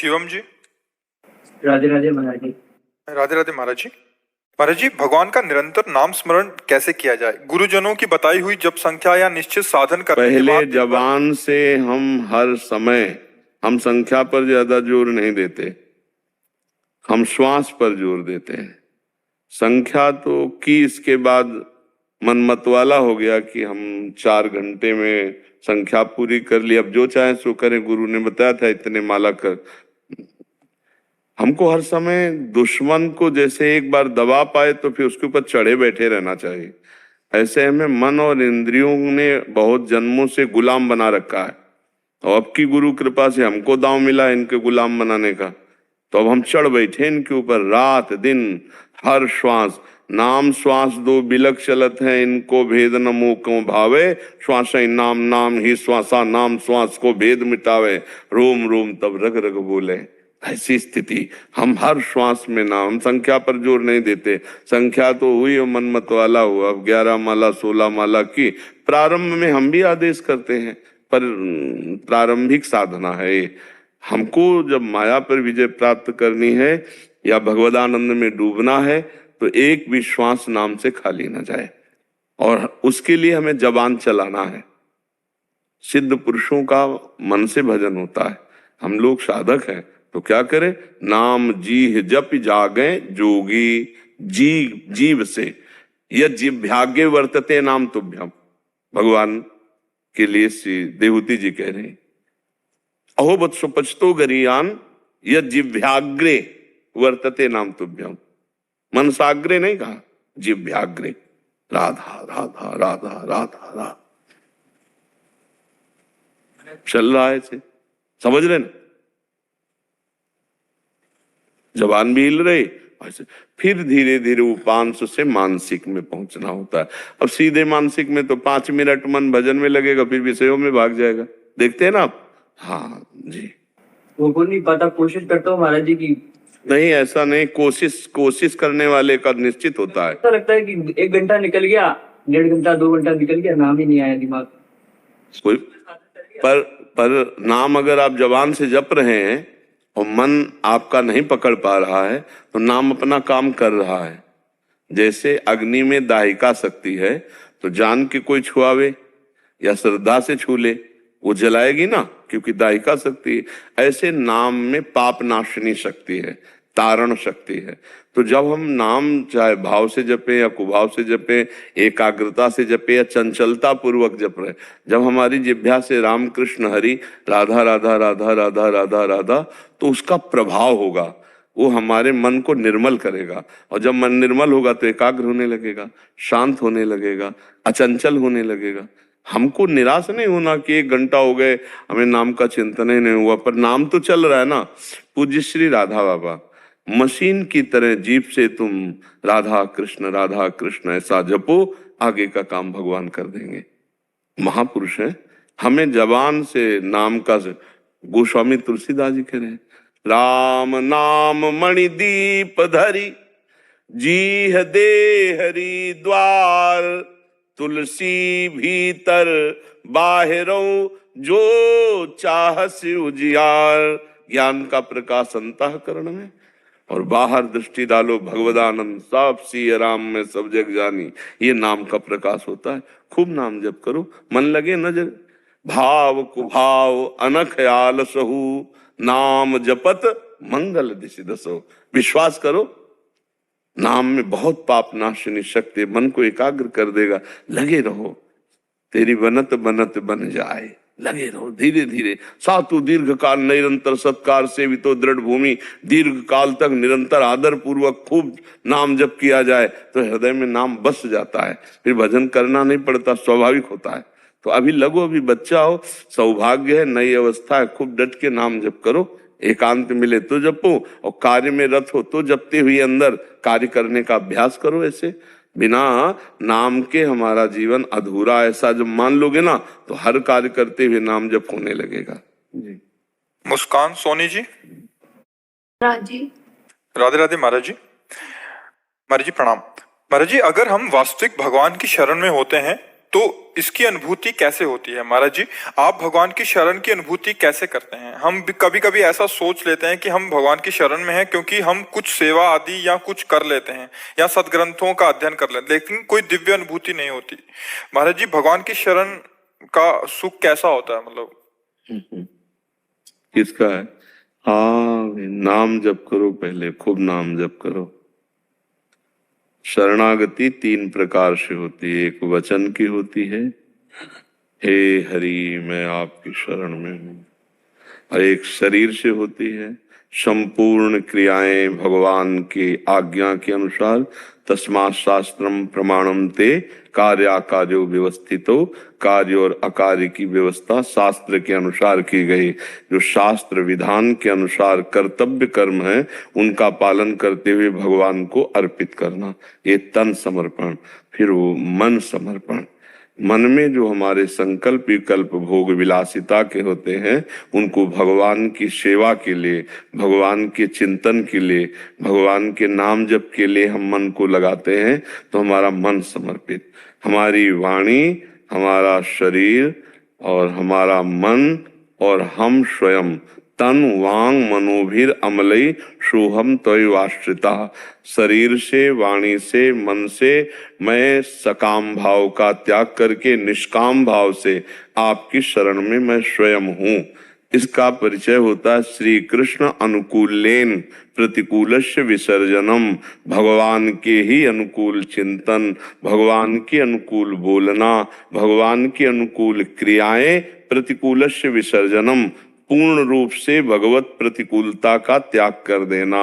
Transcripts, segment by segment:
शिवम जी। राधे राधे महाराज जी। राधे राधे महाराज जी। महाराज जी, भगवान का निरंतर नाम स्मरण कैसे किया जाए? गुरुजनों की बताई हुई जप संख्या या निश्चित साधन करने के पहले बाद जबान से हर समय हम संख्या पर ज्यादा जोर नहीं देते, हम श्वास पर जोर देते हैं। संख्या तो की इसके बाद मन मतवाला हो गया कि हम 4 घंटे में संख्या पूरी कर ली, अब जो चाहे सो करें। गुरु ने बताया था इतने माला कर। हमको हर समय दुश्मन को जैसे एक बार दबा पाए तो फिर उसके ऊपर चढ़े बैठे रहना चाहिए। ऐसे हमें मन और इंद्रियों ने बहुत जन्मों से गुलाम बना रखा है, और अब की गुरु कृपा से हमको दांव मिला इनके गुलाम बनाने का, तो अब हम चढ़ बैठे इनके ऊपर। रात दिन हर श्वास नाम श्वास दो बिलक चलत है, इनको भेद न मोह भावे। श्वास नाम नाम ही श्वासा, नाम श्वास को भेद मिटावे। रोम रोम तब रग रग बोले। ऐसी स्थिति हम हर श्वास में नाम, संख्या पर जोर नहीं देते। संख्या तो हुई और मन मतवाला हुआ। अब 11 माला 16 माला की प्रारंभ में हम भी आदेश करते हैं, पर प्रारंभिक साधना है। हमको जब माया पर विजय प्राप्त करनी है या भगवदानंद में डूबना है तो एक भी श्वास नाम से खाली ना जाए, और उसके लिए हमें जबान चलाना है। सिद्ध पुरुषों का मन से भजन होता है, हम लोग साधक हैं तो क्या करें? नाम जी जप जागे जोगी जीव से, यह जिह्वाग्रे वर्तते नाम तुभ्यम। भगवान के लिए श्री देवहूति जी कह रहे हैं, अहो बत्सो पचतो गरियान यह जिह्वाग्रे वर्तते नाम तुभ्यम। मनसाग्रे नहीं कहा, जिह्वाग्रे। राधा राधा राधा राधा राधा चल रहा है से, समझ रहे ना? जबान भी हिल रही, फिर धीरे धीरे उपांश से मानसिक में पहुंचना होता है। अब सीधे मानसिक में तो 5 मिनट मन भजन में लगेगा, फिर विषयों में भाग जाएगा। देखते हैं ना आप? हाँ जी। वो नहीं पता, कोशिश करता हूँ महाराज जी की। नहीं, ऐसा नहीं, कोशिश करने वाले का निश्चित होता है। ऐसा लगता है कि 1 घंटा निकल गया, 1.5 घंटा 2 घंटा निकल गया, नाम ही नहीं आया दिमाग कोई। पर नाम अगर आप जबान से जप रहे हैं और मन आपका नहीं पकड़ पा रहा है तो नाम अपना काम कर रहा है। जैसे अग्नि में दाहिका शक्ति है, तो जान के कोई छुआवे या श्रद्धा से छू ले, वो जलाएगी ना, क्योंकि दाहिका शक्ति। ऐसे नाम में पाप नाशनी शक्ति है, तारण शक्ति है। तो जब हम नाम चाहे भाव से जपे या कुभाव से जपे, एकाग्रता से जपे या चंचलता पूर्वक जप रहे, जब हमारी जिह्वा से राम कृष्ण हरि राधा राधा राधा राधा राधा राधा, तो उसका प्रभाव होगा, वो हमारे मन को निर्मल करेगा। और जब मन निर्मल होगा तो एकाग्र होने लगेगा, शांत होने लगेगा, अचंचल होने लगेगा। हमको निराश नहीं होना कि 1 घंटा हो गए हमें नाम का चिंतन ही नहीं हुआ, पर नाम तो चल रहा है ना। पूज्य श्री राधा बाबा मशीन की तरह जीभ से तुम राधा कृष्ण ऐसा जपो, आगे का काम भगवान कर देंगे। महापुरुष है, हमें जबान से नाम का, गोस्वामी तुलसीदास जी कह रहे हैं, राम नाम मणिदीप धरी जीह दे हरि द्वार। तुलसी भीतर बाहरों जो चाहस उजियार। ज्ञान का प्रकाश अंतःकरण में और बाहर दृष्टि डालो भगवदानंद, सब सिय राम में सब जग जानी। ये नाम का प्रकाश होता है। खूब नाम जप करो, मन लगे न जग। भाव कुभाव अनख आलसहु, नाम जपत मंगल दिशि दसो। विश्वास करो, नाम में बहुत पाप नाशनी शक्ति, मन को एकाग्र कर देगा। लगे रहो, तेरी बनत बनत बन जाए। लगे रहो, धीरे धीरे। सातु दीर्घ काल निरंतर सत्कार से भी तो दृढ़ भूमि। दीर्घ काल तक निरंतर आदर पूर्वक खूब नाम जप किया जाए तो हृदय में नाम बस जाता है, फिर भजन करना नहीं पड़ता, स्वाभाविक होता है। तो अभी लगो, अभी बच्चा हो, सौभाग्य है, नई अवस्था है, खूब डट के नाम जप करो। एकांत मिले तो जपो, और कार्य में रत हो तो जपते हुए अंदर कार्य करने का अभ्यास करो। ऐसे बिना नाम के हमारा जीवन अधूरा, ऐसा जब मान लोगे ना तो हर कार्य करते हुए नाम जप होने लगेगा जी। मुस्कान सोनी जी। राजी। राधे राधे महाराज जी। महाराज जी प्रणाम। महाराज जी, अगर हम वास्तविक भगवान की शरण में होते हैं तो इसकी अनुभूति कैसे होती है? महाराज जी, आप भगवान की शरण की अनुभूति कैसे करते हैं? हम कभी कभी ऐसा सोच लेते हैं कि हम भगवान की शरण में हैं क्योंकि हम कुछ सेवा आदि या कुछ कर लेते हैं या सदग्रंथों का अध्ययन कर लेते हैं, लेकिन कोई दिव्य अनुभूति नहीं होती। महाराज जी, भगवान की शरण का सुख कैसा होता है? मतलब किसका है? हाँ, नाम जप करो, पहले खूब नाम जप करो। शरणागति 3 प्रकार से होती है। एक वचन की होती है, हे हरि मैं आपकी शरण में हूं, और एक शरीर से होती है, संपूर्ण क्रियाएं भगवान की आज्ञा के अनुसार, तस्मात् शास्त्रम प्रमाणम ते कार्याकार्यो व्यवस्थितो, कार्य और अकार्य की व्यवस्था शास्त्र के अनुसार की गई। जो शास्त्र विधान के अनुसार कर्तव्य कर्म है उनका पालन करते हुए भगवान को अर्पित करना, ये तन समर्पण। फिर वो मन समर्पण, मन में जो हमारे संकल्प विकल्प भोग विलासिता के होते हैं उनको भगवान की सेवा के लिए, भगवान के चिंतन के लिए, भगवान के नाम जप के लिए हम मन को लगाते हैं, तो हमारा मन समर्पित, हमारी वाणी, हमारा शरीर और हमारा मन और हम स्वयं तन वांग मनोभिर अमलई सोहम त्वय्वाश्रिता। शरीर से, वाणी से, मन से मैं सकाम भाव का त्याग करके निष्काम भाव से आपकी शरण में मैं स्वयं हूँ। इसका परिचय होता है श्री कृष्ण अनुकूलेन प्रतिकूलस्य विसर्जनम। भगवान के ही अनुकूल चिंतन, भगवान के अनुकूल बोलना, भगवान के अनुकूल क्रियाएं, प्रतिकूलस्य विसर्जनम, पूर्ण रूप से भगवत प्रतिकूलता का त्याग कर देना।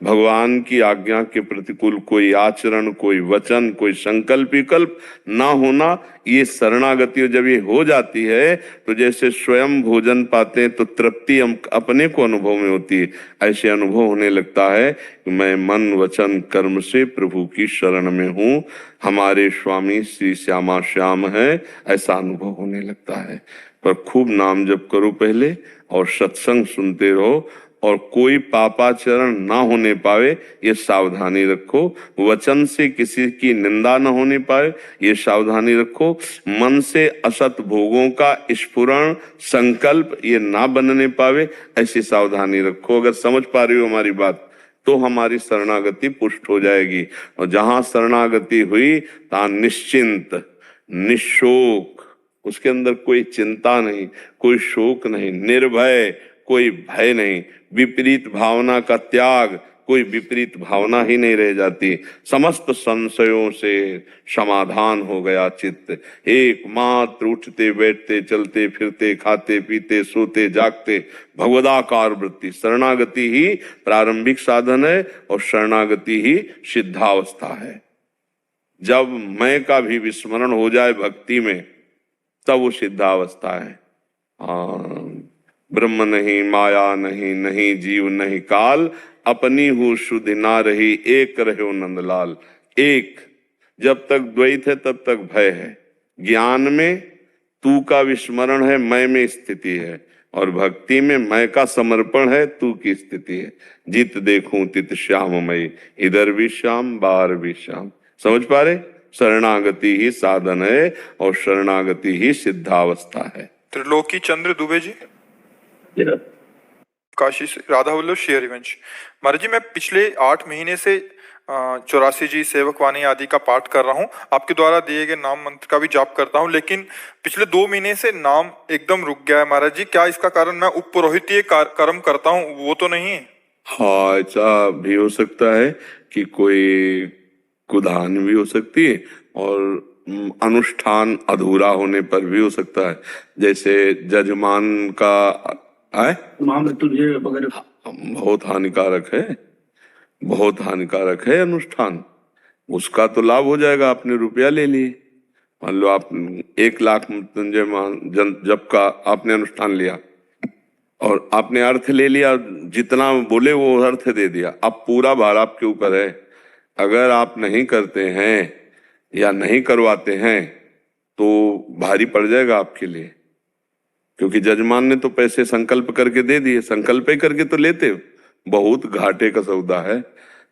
भगवान की आज्ञा के प्रतिकूल कोई आचरण, कोई वचन, कोई संकल्प विकल्प ना होना, ये शरणागति जब ये हो जाती है तो जैसे स्वयं भोजन पाते हैं तो तृप्ति हम अपने को अनुभव में होती है, ऐसे अनुभव होने लगता है कि मैं मन वचन कर्म से प्रभु की शरण में हूँ, हमारे स्वामी श्री श्यामा श्याम है, ऐसा अनुभव होने लगता है। पर खूब नाम जप करो पहले और सत्संग सुनते रहो, और कोई पापाचरण ना होने पावे ये सावधानी रखो। वचन से किसी की निंदा न होने पाए ये सावधानी रखो। मन से असत भोगों का स्फुरण संकल्प ये ना बनने पावे ऐसी सावधानी रखो। अगर समझ पा रही हो हमारी बात तो हमारी शरणागति पुष्ट हो जाएगी। और जहां शरणागति हुई तहां निश्चिंत, निशोक, उसके अंदर कोई चिंता नहीं, कोई शोक नहीं, निर्भय, कोई भय नहीं, विपरीत भावना का त्याग, कोई विपरीत भावना ही नहीं रह जाती। समस्त संशयों से समाधान हो गया चित्त। एकमात्र उठते बैठते चलते फिरते खाते पीते सोते जागते भगवदाकार वृत्ति, शरणागति ही प्रारंभिक साधन है और शरणागति ही सिद्धावस्था है। जब मैं का भी विस्मरण हो जाए भक्ति में तब वो सिद्धावस्था है। ब्रह्म नहीं, माया नहीं, नहीं जीव नहीं काल, अपनी हूँ शुद्धि ना रही, एक रहो नंदलाल। एक, जब तक द्वैत है तब तक भय है। ज्ञान में तू का विस्मरण है, मैं में स्थिति है, और भक्ति में मैं का समर्पण है, तू की स्थिति है। जित देखूं तित श्याममयी, इधर भी श्याम बाहर भी श्याम। समझ पा रहे? शरणागति ही साधन है और शरणागति ही सिद्धावस्था है। त्रिलोकी चंद्र दुबे जी काशी से, राधा वल्लभ श्री हरिवंश। महाराज जी, मैं पिछले 8 महीने से 84 जी सेवक वाणी आदि का पाठ कर रहा हूँ, आपके द्वारा दिए गए नाम मंत्र का भी जाप करता हूँ, लेकिन पिछले 2 महीने से नाम एकदम रुक गया है। महाराज जी, क्या इसका कारण मैं उपपुरोहितीय कर्म करता हूँ वो तो नहीं है? हाँ, ऐसा भी हो सकता है कि कोई कुधान भी हो सकती है और अनुष्ठान अधूरा होने पर भी हो सकता है। जैसे जजमान का वगैरह बहुत हानिकारक है, बहुत हानिकारक है अनुष्ठान। उसका तो लाभ हो जाएगा, आपने रुपया ले लिए, मान लो आप 1 लाख मृत्युंजय जप का आपने अनुष्ठान लिया और आपने अर्थ ले लिया, जितना बोले वो अर्थ दे दिया, अब पूरा भार आपके ऊपर है। अगर आप नहीं करते हैं या नहीं करवाते हैं तो भारी पड़ जाएगा आपके लिए, क्योंकि जजमान ने तो पैसे संकल्प करके दे दिए, संकल्प ही करके तो लेते, बहुत घाटे का सौदा है।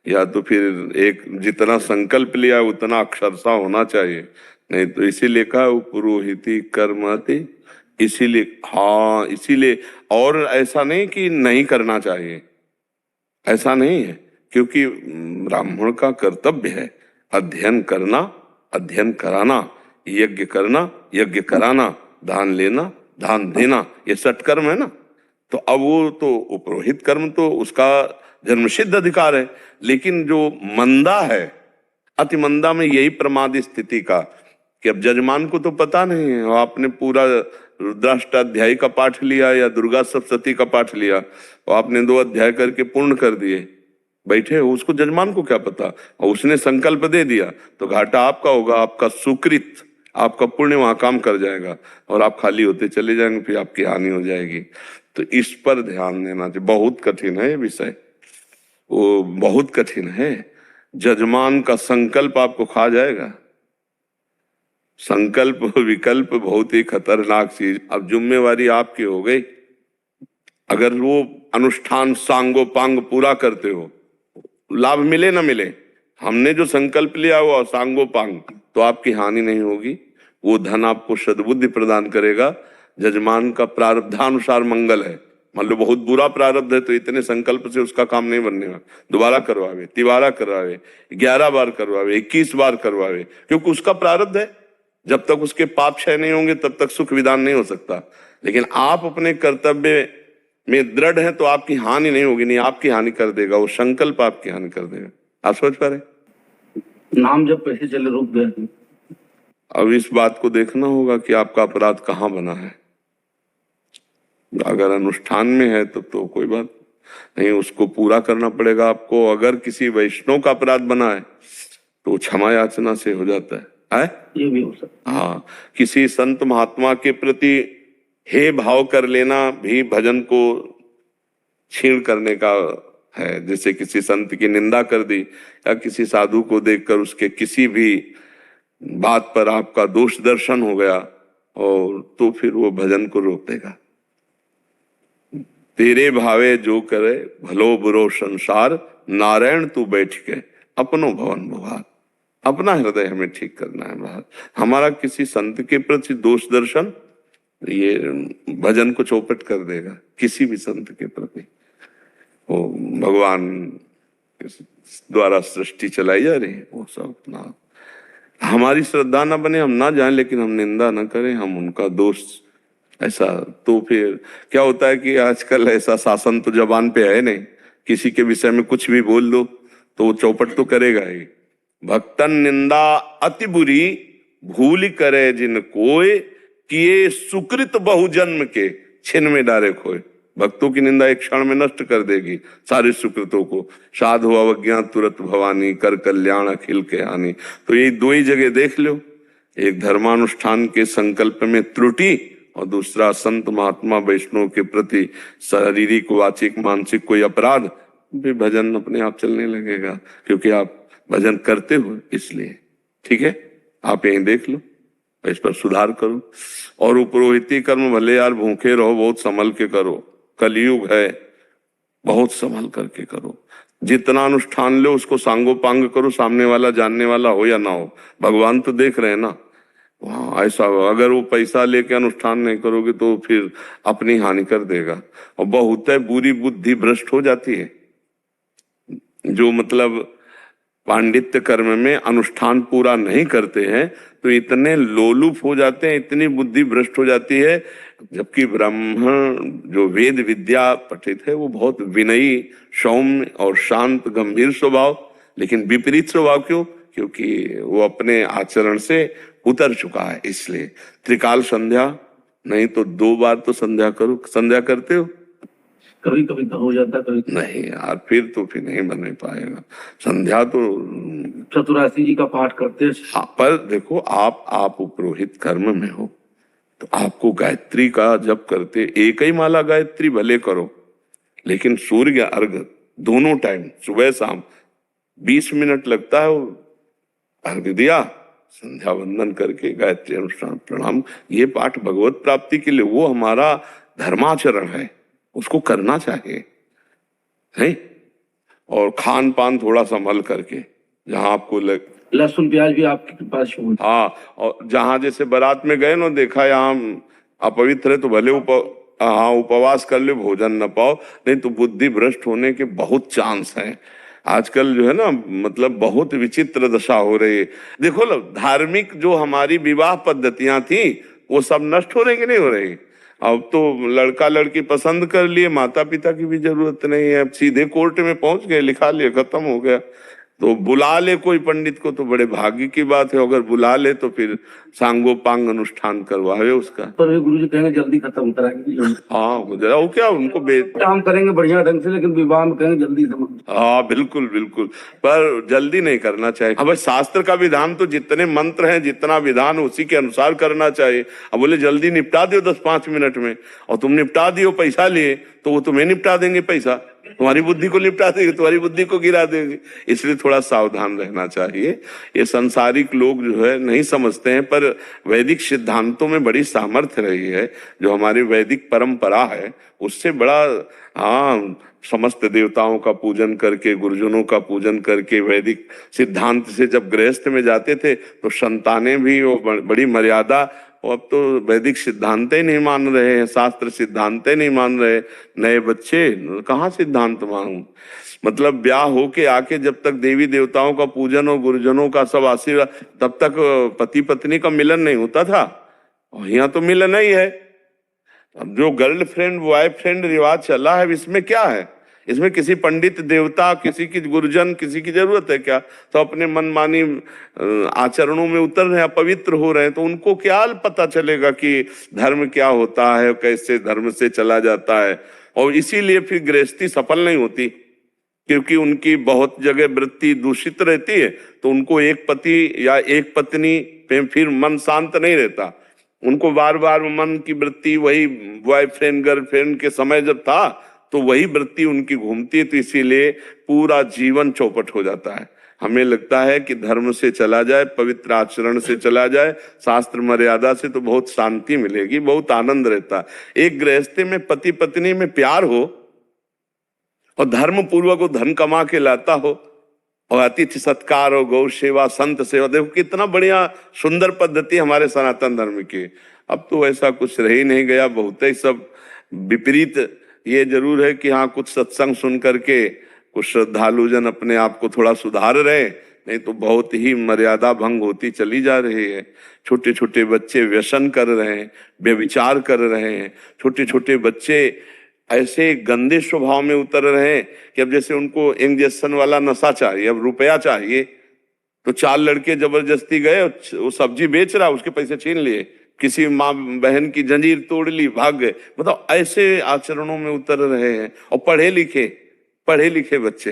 या तो फिर एक जितना संकल्प लिया उतना अक्षरशः होना चाहिए, नहीं तो इसीलिए कहा पुरोहिती कर्माति, इसीलिए हाँ, इसीलिए। और ऐसा नहीं कि नहीं करना चाहिए, ऐसा नहीं है, क्योंकि ब्राह्मण का कर्तव्य है अध्ययन करना, अध्ययन कराना, यज्ञ करना, यज्ञ कराना, दान लेना, दान देना, ये सत्कर्म है ना। तो अब वो तो उपरोहित कर्म तो उसका जन्मसिद्ध अधिकार है, लेकिन जो मंदा है, अति मंदा में यही प्रमाद स्थिति का कि अब जजमान को तो पता नहीं है, और आपने पूरा रुद्राष्टाध्यायी का पाठ लिया या दुर्गा सप्तशती का पाठ लिया और आपने 2 अध्याय करके पूर्ण कर दिए, बैठे हो, उसको जजमान को क्या पता, और उसने संकल्प दे दिया तो घाटा आपका होगा, आपका सुकृत, आपका पुण्य वहां काम कर जाएगा और आप खाली होते चले जाएंगे, फिर आपकी हानि हो जाएगी। तो इस पर ध्यान देना चाहिए। बहुत कठिन है ये विषय, वो बहुत कठिन है। जजमान का संकल्प आपको खा जाएगा। संकल्प विकल्प बहुत ही खतरनाक चीज। अब जिम्मेवारी आपकी हो गई, अगर वो अनुष्ठान सांगोपांग पूरा करते हो, लाभ मिले ना मिले, हमने जो संकल्प लिया वो सांगोपांग, तो आपकी हानि नहीं होगी। वो धन आपको सद्बुद्धि प्रदान करेगा। जजमान का प्रारब्धानुसार मंगल है। मान लो बहुत बुरा प्रारब्ध है तो इतने संकल्प से उसका काम नहीं बनने वाला, दोबारा करवावे, तिबारा करवावे, 11 बार करवावे, 21 बार करवावे, क्योंकि उसका प्रारब्ध है। जब तक उसके पाप क्षय नहीं होंगे तब तक सुख विधान नहीं हो सकता। लेकिन आप अपने कर्तव्य में दृढ़ हैं तो आपकी हानि नहीं होगी, नहीं आपकी हानि कर देगा वो संकल्प, आपकी हानि कर देगा। आप सोच पा रहे? नाम जब पैसे चले रुक गए। अब इस बात को देखना होगा कि आपका अपराध कहाँ बना है। अगर अनुष्ठान में है तो कोई बात नहीं, उसको पूरा करना पड़ेगा आपको। अगर किसी वैष्णव का अपराध बना है तो क्षमा याचना से हो जाता है। ये भी हो सकता है। हाँ, किसी संत महात्मा के प्रति हे भाव कर लेना भी भजन को छीण करने का है। जैसे किसी संत की निंदा कर दी या किसी साधु को देखकर उसके किसी भी बात पर आपका दोष दर्शन हो गया, और तो फिर वो भजन को रोक देगा। तेरे भावे जो करे भलो बुरो संसार, नारायण तू बैठ के अपनो भवन भुवार। अपना हृदय हमें ठीक करना है बाहर। हमारा किसी संत के प्रति दोष दर्शन ये भजन को चौपट कर देगा। किसी भी संत के प्रति वो भगवान द्वारा सृष्टि चलाई जा रही है, वो सब अपना हमारी श्रद्धा ना बने, हम ना जाएं, लेकिन हम निंदा ना करें, हम उनका दोष ऐसा। तो फिर क्या होता है कि आजकल ऐसा शासन तो जबान पे है नहीं, किसी के विषय में कुछ भी बोल दो तो वो चौपट तो करेगा ही। भक्तन निंदा अति बुरी, भूल करे जिन कोय, किए सुकृत बहुजन्म के, छिन में डारे खोए। भक्तों की निंदा एक क्षण में नष्ट कर देगी सारे सुकृतों को। साधु अवज्ञा तुरंत भवानी, कर कल्याण अखिल के हानि। तो ये 2 ही जगह देख लो, एक धर्मानुष्ठान के संकल्प में त्रुटि और दूसरा संत महात्मा वैष्णव के प्रति शारीरिक वाचिक मानसिक कोई अपराध, भी भजन अपने आप चलने लगेगा, क्योंकि आप भजन करते हो इसलिए। ठीक है, आप यही देख लो, इस पर सुधार करो। और पुरोहिती कर्म भले यार भूखे रहो, बहुत संभल के करो, कलयुग है, बहुत संभल करके करो। जितना अनुष्ठान लो उसको सांगोपांग करो, सामने वाला जानने वाला हो या ना हो, भगवान तो देख रहे हैं ना। वहाँ ऐसा अगर वो पैसा लेके अनुष्ठान नहीं करोगे तो फिर अपनी हानि कर देगा। और बहुत है बुरी बुद्धि भ्रष्ट हो जाती है, जो मतलब पांडित्य कर्म में अनुष्ठान पूरा नहीं करते हैं तो इतने लोलुप हो जाते हैं, इतनी बुद्धि भ्रष्ट हो जाती है। जबकि ब्राह्मण जो वेद विद्या पठित है वो बहुत विनयी, सौम्य और शांत गंभीर स्वभाव, लेकिन विपरीत स्वभाव क्यों? क्योंकि वो अपने आचरण से उतर चुका है। इसलिए त्रिकाल संध्या नहीं तो 2 बार तो संध्या करो। संध्या करते हो? कभी कभी तो हो जाता, कभी नहीं यार, फिर नहीं बन पाएगा। संध्या तो चतुरासी जी का पाठ करते हैं। हाँ, पर देखो आप पुरोहित कर्म में हो तो आपको गायत्री का जप करते, एक ही माला गायत्री भले करो, लेकिन सूर्य अर्घ दोनों टाइम सुबह शाम 20 मिनट लगता है, अर्घ दिया, संध्या वंदन करके गायत्री अनुष्ठान प्रणाम, ये पाठ भगवत प्राप्ति के लिए, वो हमारा धर्माचरण है, उसको करना चाहिए नहीं। और खान पान थोड़ा संभल करके, जहां आपको लहसुन प्याज भी आपके कृपा से हो। हाँ, और जहां जैसे बारात में गए ना, देखा यहाँ अपवित्र है तो भले हाँ उपवास कर ले, भोजन न पाओ, नहीं तो बुद्धि भ्रष्ट होने के बहुत चांस हैं। आजकल जो है ना, मतलब बहुत विचित्र दशा हो रही है। देखो ना, धार्मिक जो हमारी विवाह पद्धतियां थी वो सब नष्ट हो रही कि नहीं हो रही। अब तो लड़का लड़की पसंद कर लिए, माता पिता की भी जरूरत नहीं है, अब सीधे कोर्ट में पहुंच गए, लिखा लिए, खत्म हो गया। तो बुला ले कोई पंडित को तो बड़े भाग्य की बात है, अगर बुला ले तो फिर सांगोपांग अनुष्ठान करवावे उसका। पर वे गुरु जी कहेंगे जल्दी खत्म कराएंगे। हाँ जरा वो क्या उनको काम करेंगे बढ़िया ढंग से, लेकिन विवाह में कहेंगे जल्दी से। हाँ बिल्कुल बिल्कुल, पर जल्दी नहीं करना चाहिए। अब शास्त्र का विधान तो जितने मंत्र हैं, जितना विधान उसी के अनुसार करना चाहिए। अब बोले जल्दी निपटा दियो 10-5 मिनट में, और तुम निपटा दियो पैसा लिए, तो वो तुम्हें निपटा देंगे पैसा, तुम्हारी बुद्धि को निपटा देंगे, तुम्हारी बुद्धि को गिरा देंगे। इसलिए थोड़ा सावधान रहना चाहिए। ये संसारिक लोग जो है नहीं समझते हैं, पर वैदिक सिद्धांतों में बड़ी सामर्थ्य रही है। जो हमारी वैदिक परंपरा है उससे बड़ा, हाँ, समस्त देवताओं का पूजन करके, गुरुजनों का पूजन करके, वैदिक सिद्धांत से जब गृहस्थ में जाते थे तो संतानें भी वो बड़ी मर्यादा। अब तो वैदिक सिद्धांत ही नहीं मान रहे हैं, शास्त्र सिद्धांत ही नहीं मान रहे नए बच्चे, कहाँ सिद्धांत मानूं। मतलब ब्याह होके आके जब तक देवी देवताओं का पूजन और गुरुजनों का सब आशीर्वाद, तब तक पति पत्नी का मिलन नहीं होता था, और यहाँ तो मिलन ही है। अब जो गर्लफ्रेंड बॉयफ्रेंड रिवाज चला है, इसमें क्या है? इसमें किसी पंडित देवता, किसी की गुरुजन, किसी की जरूरत है क्या? तो अपने मनमानी आचरणों में उतर रहे हैं, अपवित्र हो रहे हैं, तो उनको क्या पता चलेगा कि धर्म क्या होता है, कैसे धर्म से चला जाता है। और इसीलिए फिर गृहस्थी सफल नहीं होती, क्योंकि उनकी बहुत जगह वृत्ति दूषित रहती है। तो उनको एक पति या एक पत्नी पे फिर मन शांत नहीं रहता, उनको बार बार मन की वृत्ति वही बॉयफ्रेंड गर्लफ्रेंड के समय जब था तो वही वृत्ति उनकी घूमती है। तो इसीलिए पूरा जीवन चौपट हो जाता है। हमें लगता है कि धर्म से चला जाए, पवित्र आचरण से चला जाए, शास्त्र मर्यादा से, तो बहुत शांति मिलेगी, बहुत आनंद रहता है। एक गृहस्थी में पति पत्नी में प्यार हो और धर्म पूर्वक वो धन कमा के लाता हो, और अतिथि सत्कार हो, गौ सेवा, संत सेवा, देखो कितना बढ़िया सुंदर पद्धति हमारे सनातन धर्म की। अब तो ऐसा कुछ रह ही नहीं गया, बहुत ही सब विपरीत। ये जरूर है कि हाँ, कुछ सत्संग सुन करके कुछ श्रद्धालुजन अपने आप को थोड़ा सुधार रहे, नहीं तो बहुत ही मर्यादा भंग होती चली जा रही है। छोटे छोटे बच्चे व्यसन कर रहे हैं, व्यभिचार कर रहे हैं, छोटे छोटे बच्चे ऐसे गंदे स्वभाव में उतर रहे हैं कि अब जैसे उनको इंजेक्शन वाला नशा चाहिए, अब रुपया चाहिए, तो 4 लड़के जबरदस्ती गए, वो सब्जी बेच रहा, उसके पैसे छीन लिए, किसी माँ बहन की जंजीर तोड़ ली, भाग गए। मतलब ऐसे आचरणों में उतर रहे हैं, और पढ़े लिखे बच्चे।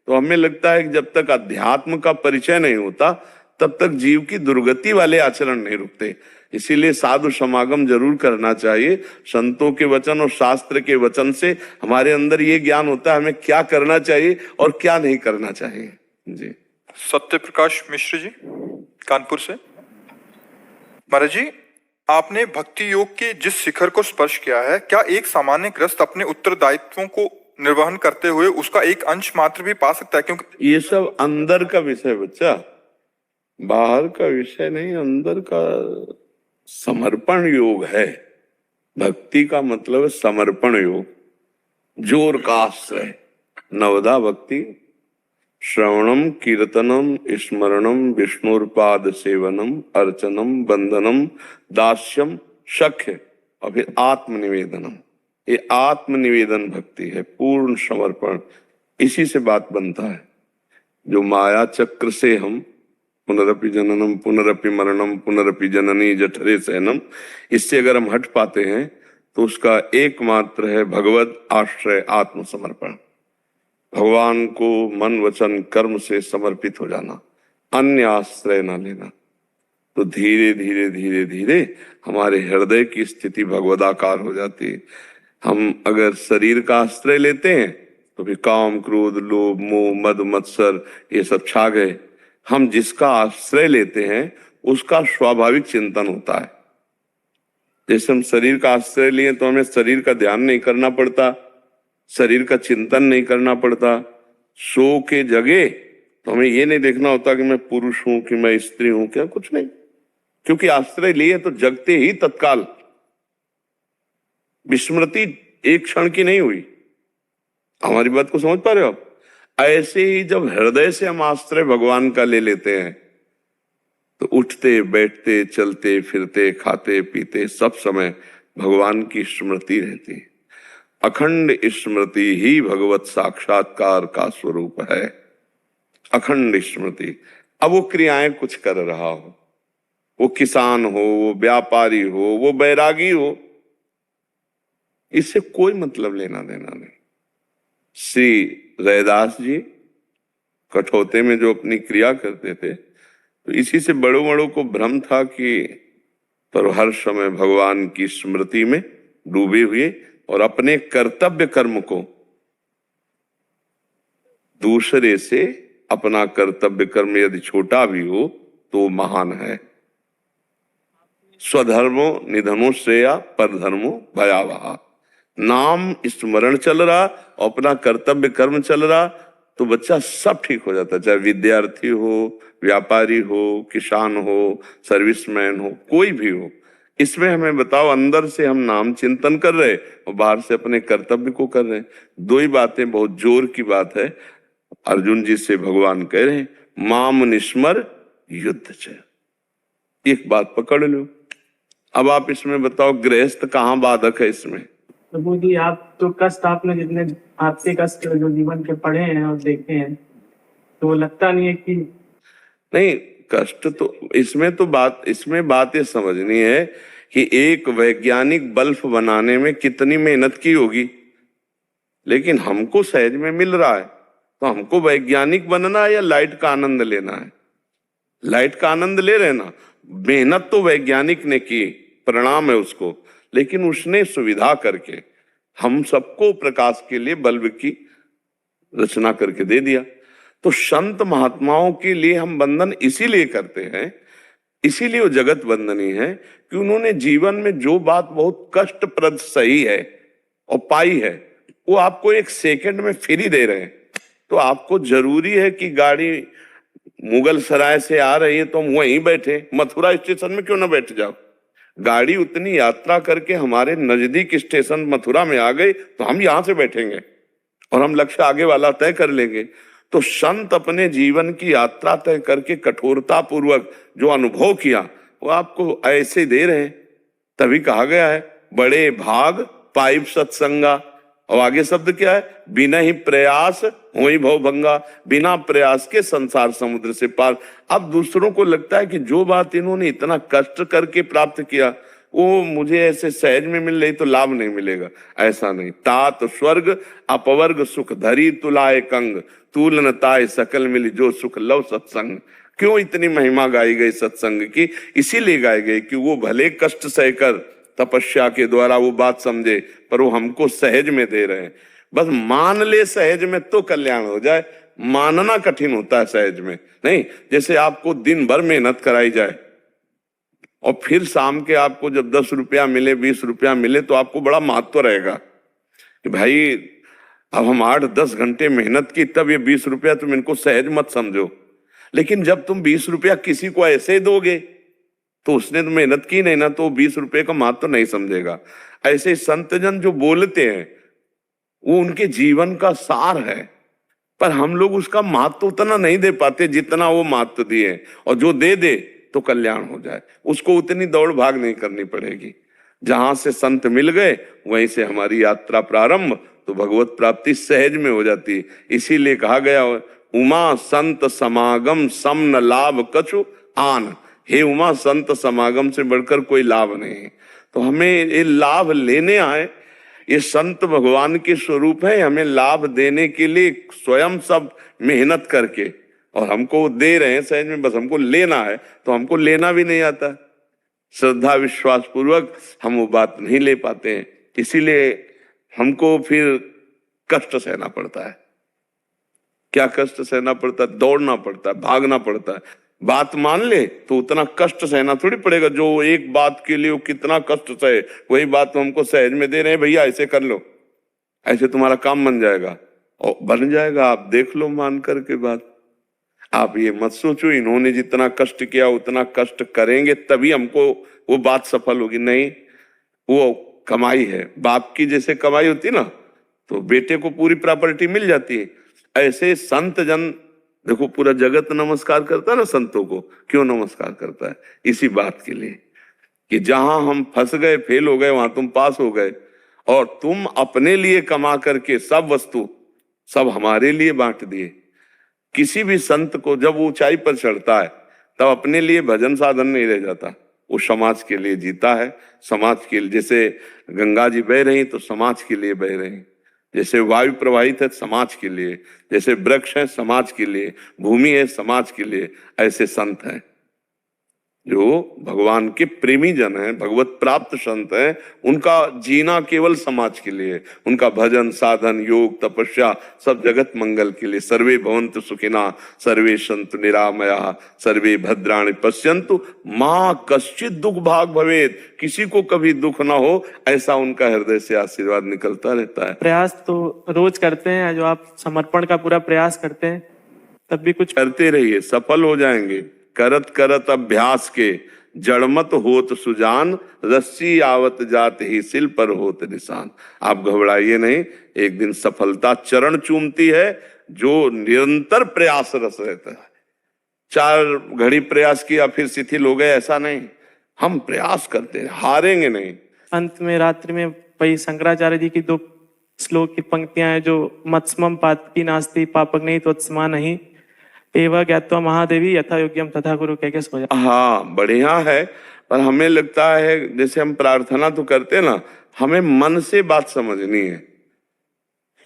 तो हमें लगता है कि जब तक अध्यात्म का परिचय नहीं होता तब तक जीव की दुर्गति वाले आचरण नहीं रुकते। इसीलिए साधु समागम जरूर करना चाहिए। संतों के वचन और शास्त्र के वचन से हमारे अंदर ये ज्ञान होता है हमें क्या करना चाहिए और क्या नहीं करना चाहिए। जी। सत्य प्रकाश मिश्र जी, कानपुर से। महाराज जी, आपने भक्ति योग के जिस शिखर को स्पर्श किया है, क्या एक सामान्य गृहस्थ अपने उत्तरदायित्वों को निर्वहन करते हुए उसका एक अंश मात्र भी पा सकता है? क्योंकि ये सब अंदर का विषय बच्चा, बाहर का विषय नहीं, अंदर का समर्पण योग है। भक्ति का मतलब समर्पण योग, जोर का आश्रय। नवदा भक्ति श्रवणम कीर्तनम स्मरणम विष्णुपाद सेवनम अर्चनम बंधनम दास्यम शक्य, और फिर आत्मनिवेदनम। ये आत्मनिवेदन भक्ति है, पूर्ण समर्पण। इसी से बात बनता है। जो माया चक्र से हम पुनरपि जननम पुनरपि मरणम पुनरपि जननी जठरे शयनम, इससे अगर हम हट पाते हैं तो उसका एकमात्र है भगवत आश्रय, आत्मसमर्पण। भगवान को मन वचन कर्म से समर्पित हो जाना, अन्य आश्रय ना लेना। तो धीरे धीरे धीरे धीरे हमारे हृदय की स्थिति भगवदाकार हो जाती है। हम अगर शरीर का आश्रय लेते हैं तो फिर काम क्रोध लोभ मोह मद मत्सर ये सब छा गए। हम जिसका आश्रय लेते हैं उसका स्वाभाविक चिंतन होता है। जैसे हम शरीर का आश्रय लिए तो हमें शरीर का ध्यान नहीं करना पड़ता, शरीर का चिंतन नहीं करना पड़ता। सो के जगे तो हमें ये नहीं देखना होता कि मैं पुरुष हूं कि मैं स्त्री हूं, क्या कुछ नहीं, क्योंकि आश्रय लिए तो जगते ही तत्काल। विस्मृति एक क्षण की नहीं हुई। हमारी बात को समझ पा रहे हो आप? ऐसे ही जब हृदय से हम आश्रय भगवान का ले लेते हैं तो उठते बैठते चलते फिरते खाते पीते सब समय भगवान की स्मृति रहती है। अखंड स्मृति ही भगवत साक्षात्कार का स्वरूप है। अखंड स्मृति। अब वो क्रियाएं कुछ कर रहा हो, वो किसान हो, वो व्यापारी हो, वो बैरागी हो, इससे कोई मतलब लेना देना नहीं। श्री रैदास जी कठौते में जो अपनी क्रिया करते थे, तो इसी से बड़ों बड़ों को भ्रम था कि पर हर समय भगवान की स्मृति में डूबे हुए और अपने कर्तव्य कर्म को दूसरे से, अपना कर्तव्य कर्म यदि छोटा भी हो तो महान है। स्वधर्मो निधनो श्रेया परधर्मो भयावहा। नाम स्मरण चल रहा और अपना कर्तव्य कर्म चल रहा तो बच्चा सब ठीक हो जाता, चाहे विद्यार्थी हो, व्यापारी हो, किसान हो, सर्विसमैन हो, कोई भी हो। इसमें हमें बताओ, अंदर से हम नाम चिंतन कर रहे और बाहर से अपने कर्तव्य को कर रहे हैं। दो ही बातें, बहुत जोर की बात है। अर्जुन जी से भगवान कह रहे हैं माम निस्मर युद्ध च। एक बात पकड़ लो। अब आप इसमें बताओ गृहस्थ कहाँ बाधक है इसमें? प्रभु जी, आप तो कष्ट, आपने जितने आपके कष्ट जो जीवन के पढ़े हैं और देखे हैं, तो लगता नहीं है कि नहीं, कष्ट तो इसमें बात ये समझनी है कि एक वैज्ञानिक बल्ब बनाने में कितनी मेहनत की होगी, लेकिन हमको सहज में मिल रहा है। तो हमको वैज्ञानिक बनना है या लाइट का आनंद लेना है? लाइट का आनंद ले रहे ना। मेहनत तो वैज्ञानिक ने की, प्रणाम है उसको, लेकिन उसने सुविधा करके हम सबको प्रकाश के लिए बल्ब की रचना करके दे दिया। तो संत महात्माओं के लिए हम बंधन इसीलिए करते हैं, इसीलिए वो जगत बंधनी है कि उन्होंने जीवन में जो बात बहुत कष्टप्रद सही है और पाई है, वो आपको एक सेकंड में फ्री दे रहे हैं। तो आपको जरूरी है कि गाड़ी मुगल सराय से आ रही है तो हम वहीं बैठे, मथुरा स्टेशन में क्यों ना बैठ जाओ? गाड़ी उतनी यात्रा करके हमारे नजदीक स्टेशन मथुरा में आ गई तो हम यहां से बैठेंगे और हम लक्ष्य आगे वाला तय कर लेंगे। तो संत अपने जीवन की यात्रा तय करके कठोरता पूर्वक जो अनुभव किया वो आपको ऐसे दे रहे हैं। तभी कहा गया है बड़े भाग पाइप सत्संगा। और आगे शब्द क्या है? बिना ही प्रयास होई भव भंगा। बिना प्रयास के संसार समुद्र से पार। अब दूसरों को लगता है कि जो बात इन्होंने इतना कष्ट करके प्राप्त किया वो मुझे ऐसे सहज में मिल रही तो लाभ नहीं मिलेगा। ऐसा नहीं। तात स्वर्ग अपवर्ग सुख धरी तुलाए कंग। तूलन ताय सकल मिली जो सुख लव सत्संग। क्यों इतनी महिमा गाई गई सत्संग की? इसीलिए गाई गई कि वो भले कष्ट सहकर तपस्या के द्वारा वो बात समझे, पर वो हमको सहज में दे रहे हैं। बस मान ले सहज में तो कल्याण हो जाए। मानना कठिन होता है सहज में नहीं। जैसे आपको दिन भर मेहनत कराई जाए और फिर शाम के आपको जब 10 रुपया मिले, 20 रुपया मिले तो आपको बड़ा महत्व रहेगा कि भाई अब हम 8-10 घंटे मेहनत की, तब ये 20 रुपया तुम इनको सहज मत समझो। लेकिन जब तुम 20 रुपया किसी को ऐसे दोगे तो उसने तो मेहनत की नहीं ना, तो 20 रुपये का महत्व नहीं समझेगा। ऐसे संतजन जो बोलते हैं वो उनके जीवन का सार है, पर हम लोग उसका महत्व उतना नहीं दे पाते जितना वो महत्व दिए। और जो दे दे तो कल्याण हो जाए, उसको उतनी दौड़ भाग नहीं करनी पड़ेगी। जहां से संत मिल गए वहीं से हमारी यात्रा प्रारंभ, तो भगवत प्राप्ति सहज में हो जाती है। इसीलिए कहा गया उमा संत समागम सम न लाभ कछु आन। हे उमा, संत समागम से बढ़कर कोई लाभ नहीं। तो हमें ये लाभ लेने आए, ये संत भगवान के स्वरूप है। हमें लाभ देने के लिए स्वयं सब मेहनत करके, और हमको दे रहे हैं सहज में, बस हमको लेना है। तो हमको लेना भी नहीं आता, श्रद्धा विश्वास पूर्वक हम वो बात नहीं ले पाते हैं। इसीलिए हमको फिर कष्ट सहना पड़ता है। क्या कष्ट सहना पड़ता है? दौड़ना पड़ता है, भागना पड़ता है। बात मान ले तो उतना कष्ट सहना थोड़ी पड़ेगा। जो एक बात के लिए वो कितना कष्ट सहे, वही बात तो हमको सहज में दे रहे हैं, भैया ऐसे कर लो, ऐसे तुम्हारा काम बन जाएगा। और बन जाएगा, आप देख लो मान करके बात। आप ये मत सोचो इन्होंने जितना कष्ट किया उतना कष्ट करेंगे तभी हमको वो बात सफल होगी, नहीं। वो कमाई है, बाप की जैसे कमाई होती है ना, तो बेटे को पूरी प्रॉपर्टी मिल जाती है। ऐसे संत जन, देखो पूरा जगत नमस्कार करता है ना संतों को, क्यों नमस्कार करता है? इसी बात के लिए कि जहां हम फंस गए, फेल हो गए, वहां तुम पास हो गए, और तुम अपने लिए कमा करके सब वस्तु सब हमारे लिए बांट दिए। किसी भी संत को जब वो ऊंचाई पर चढ़ता है तब अपने लिए भजन साधन नहीं रह जाता, वो समाज के लिए जीता है। समाज के लिए, जैसे गंगा जी बह रही तो समाज के लिए बह रही, जैसे वायु प्रवाहित है समाज के लिए, जैसे वृक्ष है समाज के लिए, भूमि है समाज के लिए, ऐसे संत हैं जो भगवान के प्रेमी जन हैं, भगवत प्राप्त संत हैं। उनका जीना केवल समाज के लिए, उनका भजन साधन योग तपस्या सब जगत मंगल के लिए। सर्वे भवन्तु सुखिना सर्वे सन्तु निरामया सर्वे भद्राणि पश्यन्तु मां कश्चित दुख भाग भवेत्, किसी को कभी दुख ना हो, ऐसा उनका हृदय से आशीर्वाद निकलता रहता है। प्रयास तो रोज करते हैं, जो आप समर्पण का पूरा प्रयास करते हैं, तब भी कुछ करते रहिए, सफल हो जाएंगे। करत करत अभ्यास के जड़मत होत सुजान, रस्सी आवत जात ही सिल पर होत निशान। आप घबराइए नहीं, एक दिन सफलता चरण चूमती है जो निरंतर प्रयासरत रहता है। 4 घड़ी प्रयास किया फिर शिथिल हो गए, ऐसा नहीं। हम प्रयास करते हैं, हारेंगे नहीं। अंत में रात्रि में वही शंकराचार्य जी की 2 श्लोक की पंक्तियां हैं, जो मत्स्मम पातकी नास्ति पापक नहीं त्वत्समा नहीं एवं ज्ञात्वा महादेवी यथा योग्यम तथा गुरु कह के सो जा। हाँ बढ़िया है, पर हमें लगता है जैसे हम प्रार्थना तो करते हैं ना, हमें मन से बात समझनी है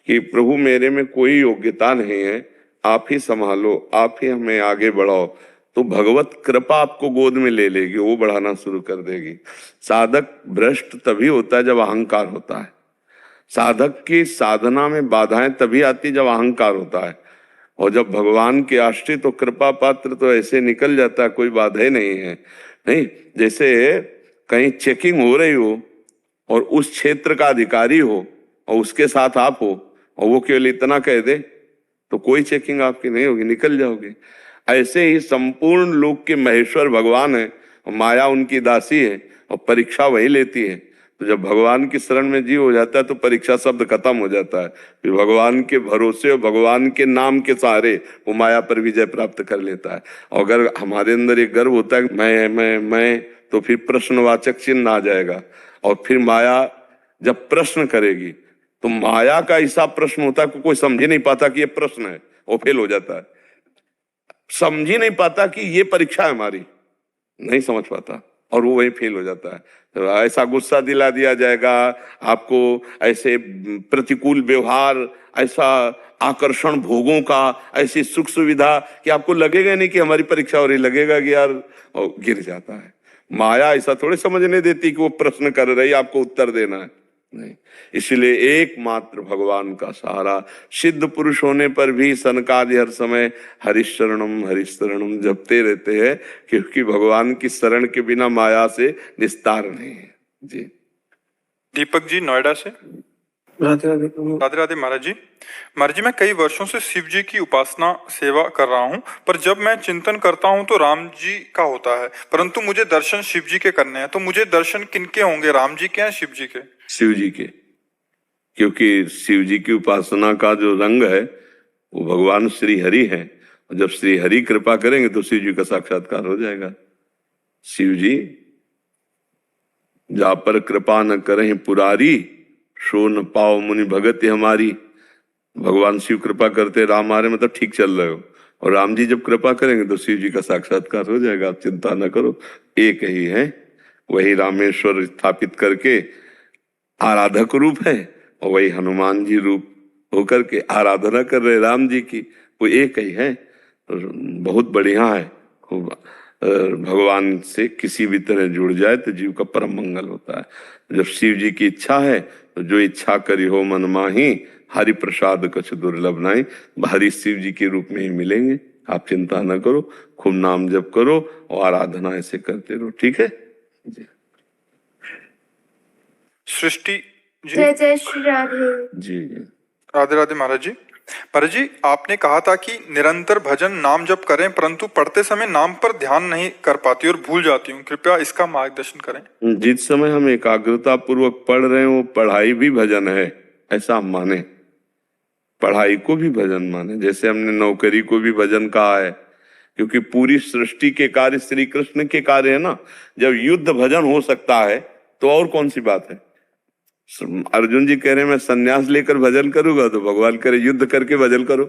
कि प्रभु मेरे में कोई योग्यता नहीं है, आप ही संभालो, आप ही हमें आगे बढ़ाओ, तो भगवत कृपा आपको गोद में ले लेगी, वो बढ़ाना शुरू कर देगी। साधक भ्रष्ट तभी होता है जब अहंकार होता है। साधक की साधना में बाधाएं तभी आती जब अहंकार होता है, और जब भगवान के आश्रित तो कृपा पात्र तो ऐसे निकल जाता है, कोई बाधा नहीं है। नहीं, जैसे कहीं चेकिंग हो रही हो और उस क्षेत्र का अधिकारी हो और उसके साथ आप हो और वो केवल इतना कह दे तो कोई चेकिंग आपकी नहीं होगी, निकल जाओगे। ऐसे ही संपूर्ण लोक के महेश्वर भगवान है और माया उनकी दासी है और परीक्षा वही लेती है। तो जब भगवान की शरण में जीव हो जाता है तो परीक्षा शब्द खत्म हो जाता है, फिर भगवान के भरोसे और भगवान के नाम के सहारे वो माया पर विजय प्राप्त कर लेता है। और अगर हमारे अंदर एक गर्व होता है मैं, तो फिर प्रश्नवाचक चिन्ह आ जाएगा, और फिर माया जब प्रश्न करेगी तो माया का ऐसा प्रश्न होता है कि कोई समझ ही नहीं पाता कि ये प्रश्न है, वो फेल हो जाता है। समझ ही नहीं पाता कि ये परीक्षा है हमारी, नहीं समझ पाता और वो वही फेल हो जाता है। तो ऐसा गुस्सा दिला दिया जाएगा आपको, ऐसे प्रतिकूल व्यवहार, ऐसा आकर्षण भोगों का, ऐसी सुख सुविधा कि आपको लगेगा नहीं कि हमारी परीक्षा हो रही, लगेगा कि यार, और गिर जाता है। माया ऐसा थोड़ी समझने देती कि वो प्रश्न कर रही आपको उत्तर देना है, नहीं। इसलिए एकमात्र भगवान का सहारा, सिद्ध पुरुष होने पर भी सनकादि हर समय हरिशरणम जपते रहते हैं, क्योंकि भगवान की शरण के बिना माया से निस्तार नहीं है। जी दीपक जी नोएडा से। राधे राधे प्रभु। राधे राधे महाराज जी। महाराज जी, मैं कई वर्षों से शिव जी की उपासना सेवा कर रहा हूँ, पर जब मैं चिंतन करता हूँ तो राम जी का होता है, परंतु मुझे दर्शन शिव जी के करने हैं। तो मुझे दर्शन किनके होंगे, राम जी के या शिव जी के? शिव जी के, क्योंकि शिव जी की उपासना का जो रंग है वो भगवान श्री हरि है, और जब श्री हरि कृपा करेंगे तो शिव जी का साक्षात्कार हो जाएगा। शिव जी जा पर कृपा न करें पुरारी, सो न पाओ मुनि भगति हमारी। भगवान शिव कृपा करते, राम आ रहे मतलब ठीक चल रहे हो, और राम जी जब कृपा करेंगे तो शिव जी का साक्षात्कार हो जाएगा। आप चिंता न करो, एक ही है, वही रामेश्वर स्थापित करके आराधक रूप है, और वही हनुमान जी रूप होकर के आराधना कर रहे राम जी की, वो एक ही है। बहुत बढ़िया है, खूब भगवान से किसी भी तरह जुड़ जाए तो जीव का परम मंगल होता है। जब शिव जी की इच्छा है तो जो इच्छा करी हो मन माही, हरि प्रसाद कछ दुर्लभ नहीं। हरि शिव जी के रूप में ही मिलेंगे, आप चिंता न करो, खूब नाम जप करो और आराधना ऐसे करते रहो, ठीक है जी। सृष्टि जी। जय जय श्री राधे। जी राधे राधे महाराज जी। पर जी आपने कहा था कि निरंतर भजन नाम जप करें, परंतु पढ़ते समय नाम पर ध्यान नहीं कर पाती और भूल जाती हूँ, कृपया इसका मार्गदर्शन करें। जिस समय हम एकाग्रता पूर्वक पढ़ रहे हो, पढ़ाई भी भजन है, ऐसा हम माने। पढ़ाई को भी भजन माने, जैसे हमने नौकरी को भी भजन कहा है, क्योंकि पूरी सृष्टि के कार्य श्री कृष्ण के कार्य है ना। जब युद्ध भजन हो सकता है तो और कौन सी बात है। अर्जुन जी कह रहे हैं मैं संन्यास लेकर भजन करूंगा, तो भगवान कह रहे युद्ध करके भजन करो।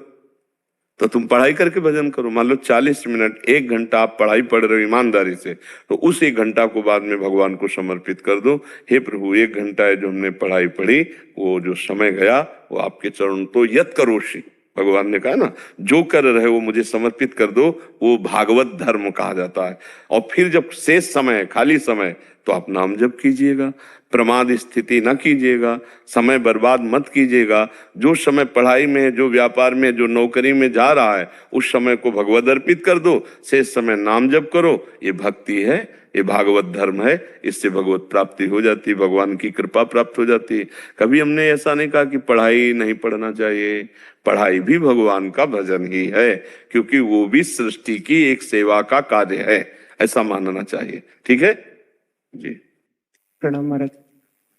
तो तुम पढ़ाई करके भजन करो। मान लो 40 मिनट 1 घंटा आप पढ़ाई पढ़ रहे हो ईमानदारी से, तो उस 1 घंटा को बाद में भगवान को समर्पित कर दो। हे प्रभु, 1 घंटा है जो हमने पढ़ाई पढ़ी, वो जो समय गया वो आपके चरण, तो यत करोषि, भगवान ने कहा ना, जो कर रहे वो मुझे समर्पित कर दो, वो भागवत धर्म कहा जाता है। और फिर जब शेष समय खाली समय, तो आप नाम जप कीजिएगा, प्रमाद स्थिति न कीजिएगा, समय बर्बाद मत कीजिएगा। जो समय पढ़ाई में, जो व्यापार में, जो नौकरी में जा रहा है, उस समय को भगवत अर्पित कर दो, शेष समय नाम जप करो। ये भक्ति है, ये भागवत धर्म है, इससे भगवत प्राप्ति हो जाती है, भगवान की कृपा प्राप्त हो जाती है। कभी हमने ऐसा नहीं कहा कि पढ़ाई नहीं पढ़ना चाहिए, पढ़ाई भी भगवान का भजन ही है, क्योंकि वो भी सृष्टि की एक सेवा का कार्य है, ऐसा मानना चाहिए। ठीक है जी। प्रणाम महाराज।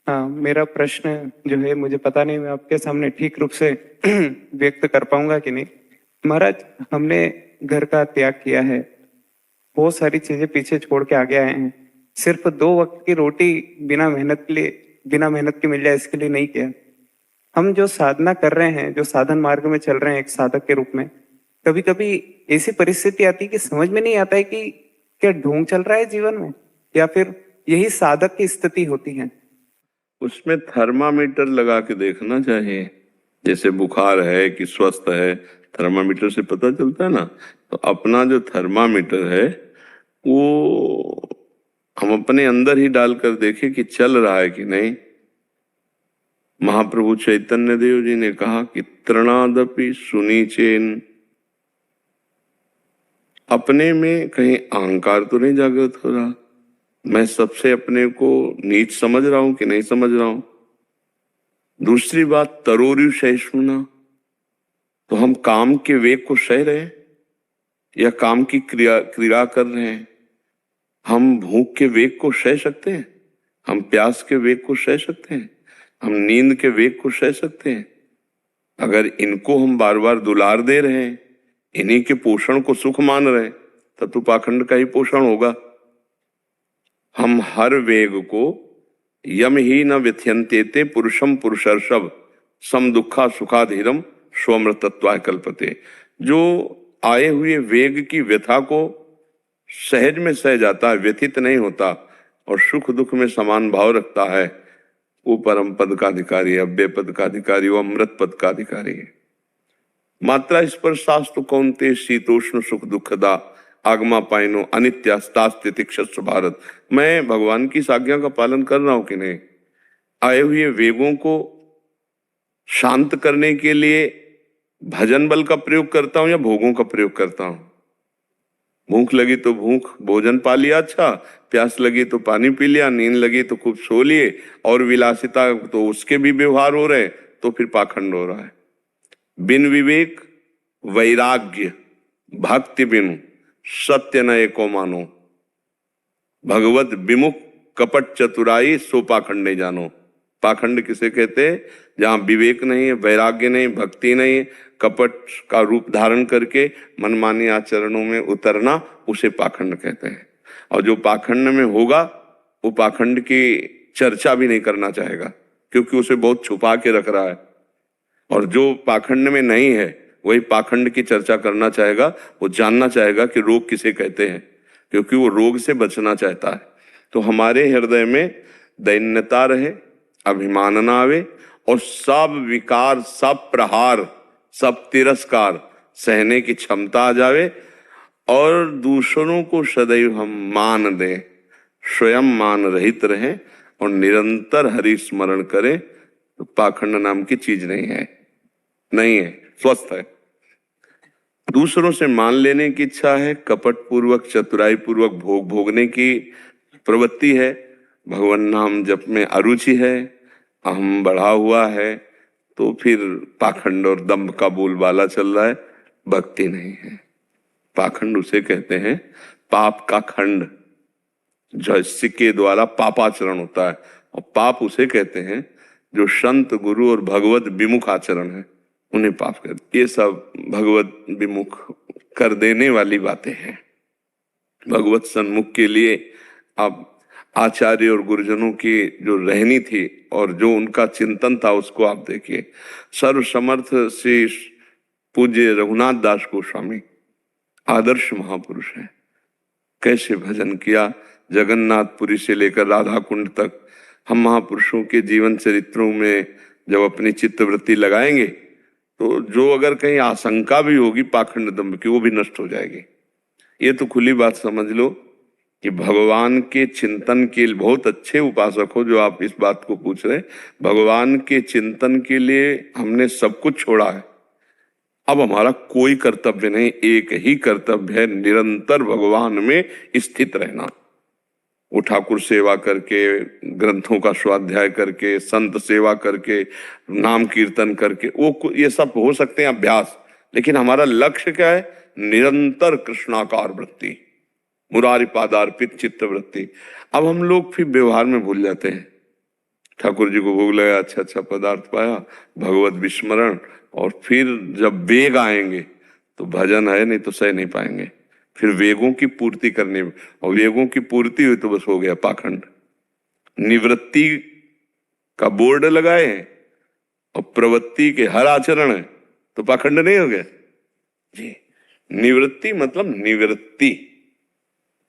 हाँ, मेरा प्रश्न जो है, मुझे पता नहीं मैं आपके सामने ठीक रूप से व्यक्त कर पाऊंगा कि नहीं। महाराज, हमने घर का त्याग किया है, बहुत सारी चीजें पीछे छोड़ के आगे आए हैं। सिर्फ 2 वक्त की रोटी बिना मेहनत के मिल जाए, इसके लिए नहीं किया। हम जो साधना कर रहे हैं, जो साधन मार्ग में चल रहे हैं एक साधक के रूप में, कभी कभी ऐसी परिस्थिति आती है कि समझ में नहीं आता है कि क्या ढोंग चल रहा है जीवन में, या फिर यही साधक की स्थिति होती है। उसमें थर्मामीटर लगा के देखना चाहिए, जैसे बुखार है कि स्वस्थ है, थर्मामीटर से पता चलता है ना। तो अपना जो थर्मामीटर है वो हम अपने अंदर ही डालकर देखें कि चल रहा है कि नहीं। महाप्रभु चैतन्य देव जी ने कहा कि तृणादपि सुनीचेन, अपने में कहीं अहंकार तो नहीं जागृत हो रहा, मैं सबसे अपने को नीच समझ रहा हूं कि नहीं समझ रहा हूं। दूसरी बात, तरोरु सहिष्णुना, तो हम काम के वेग को सह रहे हैं या काम की क्रिया कर रहे हैं। हम भूख के वेग को सह सकते हैं, हम प्यास के वेग को सह सकते हैं, हम नींद के वेग को सह सकते हैं। अगर इनको हम बार बार दुलार दे रहे हैं, इन्हीं के पोषण को सुख मान रहे हैं, तब तो पाखंड का ही पोषण होगा। हम हर वेग को यम ही न व्यथ्यन्ते पुरुषम पुरुषर्षभ सम दुखा सुखाधीरम स्वमृतत्वाय कल्पते, जो आए हुए वेग की व्यथा को सहज में सह जाता है, व्यथित नहीं होता और सुख दुख में समान भाव रखता है, वो परम पद का अधिकारी है, अव्यय पद का अधिकारी, वो अमृत पद का अधिकारी है। मात्रा स्पर्शास्तु कौन्ते शीतोष्ण सुख दुखदा आगमा पाइनो अनित्यास्तास्तितिक्षस्व भारत। मैं भगवान की आज्ञा का पालन कर रहा हूं कि नहीं। आए हुए वेगों को शांत करने के लिए भजन बल का प्रयोग करता हूं या भोगों का प्रयोग करता हूं। भूख लगी तो भूख भोजन पा लिया, अच्छा, प्यास लगी तो पानी पी लिया, नींद लगी तो खूब सो लिए, और विलासिता तो उसके भी व्यवहार हो रहे, तो फिर पाखंड हो रहा है। बिन विवेक वैराग्य भक्ति बिनु सत्य न एको मानो, भगवत विमुख कपट चतुराई सो पाखंड नहीं जानो। पाखंड किसे कहते हैं? जहां विवेक नहीं है, वैराग्य नहीं, भक्ति नहीं, कपट का रूप धारण करके मनमानी आचरणों में उतरना, उसे पाखंड कहते हैं। और जो पाखंड में होगा वो पाखंड की चर्चा भी नहीं करना चाहेगा, क्योंकि उसे बहुत छुपा के रख रहा है। और जो पाखंड में नहीं है वही पाखंड की चर्चा करना चाहेगा, वो जानना चाहेगा कि रोग किसे कहते हैं, क्योंकि वो रोग से बचना चाहता है। तो हमारे हृदय में दैन्यता रहे, अभिमान ना आवे, और सब विकार, सब प्रहार, सब तिरस्कार सहने की क्षमता आ जावे, और दूसरों को सदैव हम मान दें, स्वयं मान रहित रहें और निरंतर हरि स्मरण करें, तो पाखंड नाम की चीज नहीं है, नहीं है, स्वस्थ है। दूसरों से मान लेने की इच्छा है, कपट पूर्वक चतुराई पूर्वक भोग भोगने की प्रवृत्ति है, भगवान नाम जप में अरुचि है, अहम बढ़ा हुआ है, तो फिर पाखंड और दंभ का बोलबाला चल रहा है, भक्ति नहीं है। पाखंड उसे कहते हैं पाप का खंड, जिसके द्वारा पापाचरण होता है, और पाप उसे कहते हैं जो संत गुरु और भगवत विमुख आचरण है, उन्हें पाप कहते। ये सब भगवत विमुख कर देने वाली बातें हैं। भगवत सन्मुख के लिए अब आचार्य और गुरुजनों की जो रहनी थी और जो उनका चिंतन था, उसको आप देखिए। सर्वसमर्थ श्री पूज्य रघुनाथ दास गोस्वामी आदर्श महापुरुष हैं। कैसे भजन किया, जगन्नाथपुरी से लेकर राधा कुंड तक। हम महापुरुषों के जीवन चरित्रों में जब अपनी चित्तवृत्ति लगाएंगे तो जो अगर कहीं आशंका भी होगी पाखंड दंभ की, वो भी नष्ट हो जाएगी। ये तो खुली बात समझ लो कि भगवान के चिंतन के लिए बहुत अच्छे उपासक हो जो आप इस बात को पूछ रहे हैं। भगवान के चिंतन के लिए हमने सब कुछ छोड़ा है। अब हमारा कोई कर्तव्य नहीं, एक ही कर्तव्य है, निरंतर भगवान में स्थित रहना। वो ठाकुर सेवा करके, ग्रंथों का स्वाध्याय करके, संत सेवा करके, नाम कीर्तन करके, वो ये सब हो सकते हैं अभ्यास, लेकिन हमारा लक्ष्य क्या है? निरंतर कृष्णाकार वृत्ति, मुरारी पादार्पित चित्त वृत्ति। अब हम लोग फिर व्यवहार में भूल जाते हैं। ठाकुर जी को भोग लगाया, अच्छा अच्छा पदार्थ पाया, भगवत विस्मरण, और फिर जब वेग आएंगे तो भजन है, नहीं तो सह नहीं पाएंगे। फिर वेगों की पूर्ति करने में, और वेगों की पूर्ति हुई तो बस हो गया पाखंड। निवृत्ति का बोर्ड लगाए हैं और प्रवृत्ति के हर आचरण है तो पाखंड नहीं हो गया जी। निवृत्ति मतलब निवृत्ति।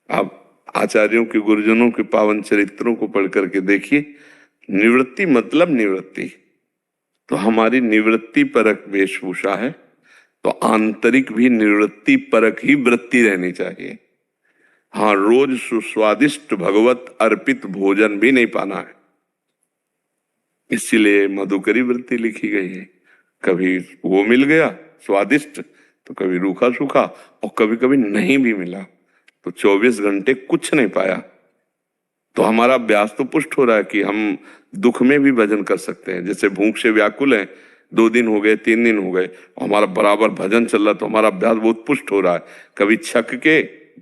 आप आचार्यों के, गुरुजनों के पावन चरित्रों को पढ़ करके देखिए, निवृत्ति मतलब निवृत्ति। तो हमारी निवृत्ति परक वेशभूषा है, तो आंतरिक भी निवृत्ति परक ही वृत्ति रहनी चाहिए। हाँ, रोज सुस्वादिष्ट भगवत अर्पित भोजन भी नहीं पाना है, इसीलिए मधुकरी वृत्ति लिखी गई है। कभी वो मिल गया स्वादिष्ट तो कभी रूखा सूखा, और कभी कभी नहीं भी मिला तो 24 घंटे कुछ नहीं पाया। तो हमारा अभ्यास तो पुष्ट हो रहा है कि हम दुख में भी भजन कर सकते हैं। जैसे भूख से व्याकुल हैं, 2 दिन हो गए, 3 दिन हो गए, हमारा बराबर भजन चल रहा, तो हमारा अभ्यास बहुत पुष्ट हो रहा है। कभी छक के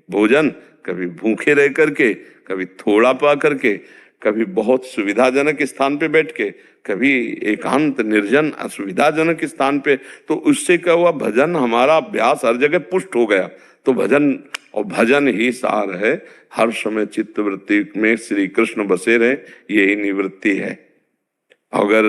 भोजन, कभी भूखे रह करके, कभी थोड़ा पा करके, कभी बहुत सुविधाजनक स्थान पे बैठ के, कभी एकांत निर्जन असुविधाजनक स्थान पे। तो उससे क्या हुआ? भजन, हमारा अभ्यास हर जगह पुष्ट हो गया। तो भजन, और भजन ही सार है। हर समय चित्तवृत्ति में श्री कृष्ण बसे रहे, यही निवृत्ति है। अगर